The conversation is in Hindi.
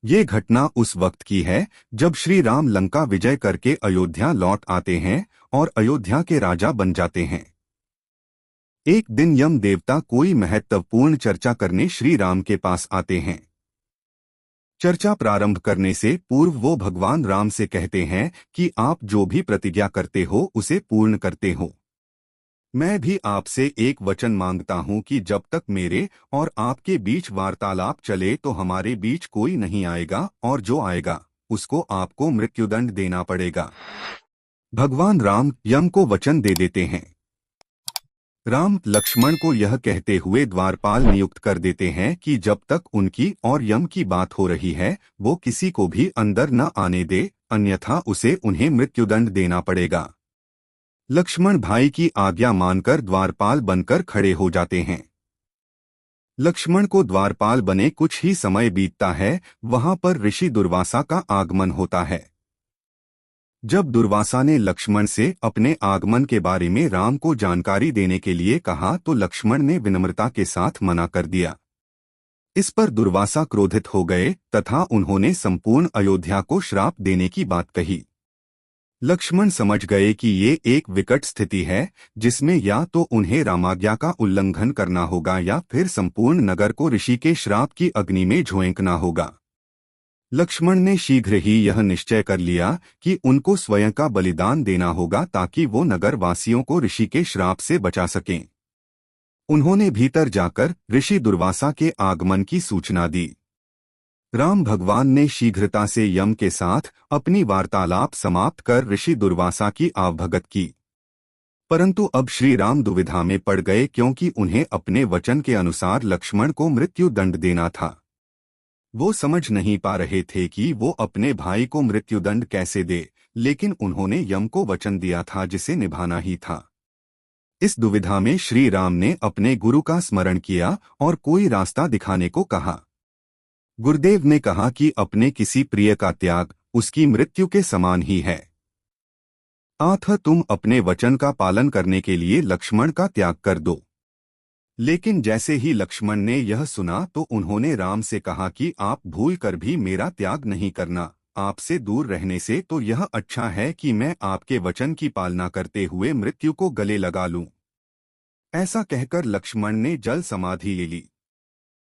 ये घटना उस वक्त की है जब श्री राम लंका विजय करके अयोध्या लौट आते हैं और अयोध्या के राजा बन जाते हैं। एक दिन यम देवता कोई महत्वपूर्ण चर्चा करने श्री राम के पास आते हैं। चर्चा प्रारंभ करने से पूर्व वो भगवान राम से कहते हैं कि आप जो भी प्रतिज्ञा करते हो उसे पूर्ण करते हो। मैं भी आपसे एक वचन मांगता हूं कि जब तक मेरे और आपके बीच वार्तालाप चले तो हमारे बीच कोई नहीं आएगा, और जो आएगा उसको आपको मृत्युदंड देना पड़ेगा। भगवान राम यम को वचन दे देते हैं। राम लक्ष्मण को यह कहते हुए द्वारपाल नियुक्त कर देते हैं कि जब तक उनकी और यम की बात हो रही है वो किसी को भी अंदर न आने दे, अन्यथा उसे उन्हें मृत्युदंड देना पड़ेगा। लक्ष्मण भाई की आज्ञा मानकर द्वारपाल बनकर खड़े हो जाते हैं। लक्ष्मण को द्वारपाल बने कुछ ही समय बीतता है, वहां पर ऋषि दुर्वासा का आगमन होता है। जब दुर्वासा ने लक्ष्मण से अपने आगमन के बारे में राम को जानकारी देने के लिए कहा तो लक्ष्मण ने विनम्रता के साथ मना कर दिया। इस पर दुर्वासा क्रोधित हो गए तथा उन्होंने संपूर्ण अयोध्या को श्राप देने की बात कही। लक्ष्मण समझ गए कि ये एक विकट स्थिति है जिसमें या तो उन्हें रामाज्ञा का उल्लंघन करना होगा या फिर संपूर्ण नगर को ऋषि के श्राप की अग्नि में झोंकना होगा। लक्ष्मण ने शीघ्र ही यह निश्चय कर लिया कि उनको स्वयं का बलिदान देना होगा ताकि वो नगर वासियों को ऋषि के श्राप से बचा सकें। उन्होंने भीतर जाकर ऋषि दुर्वासा के आगमन की सूचना दी। राम भगवान ने शीघ्रता से यम के साथ अपनी वार्तालाप समाप्त कर ऋषि दुर्वासा की आवभगत की। परंतु अब श्री राम दुविधा में पड़ गए क्योंकि उन्हें अपने वचन के अनुसार लक्ष्मण को मृत्यु दंड देना था। वो समझ नहीं पा रहे थे कि वो अपने भाई को मृत्युदंड कैसे दे, लेकिन उन्होंने यम को वचन दिया था जिसे निभाना ही था। इस दुविधा में श्री राम ने अपने गुरु का स्मरण किया और कोई रास्ता दिखाने को कहा। गुरुदेव ने कहा कि अपने किसी प्रिय का त्याग उसकी मृत्यु के समान ही है। अतः तुम अपने वचन का पालन करने के लिए लक्ष्मण का त्याग कर दो। लेकिन जैसे ही लक्ष्मण ने यह सुना तो उन्होंने राम से कहा कि आप भूल कर भी मेरा त्याग नहीं करना। आपसे दूर रहने से तो यह अच्छा है कि मैं आपके वचन की पालना करते हुए मृत्यु को गले लगा लूं। ऐसा कहकर लक्ष्मण ने जल समाधि ले ली।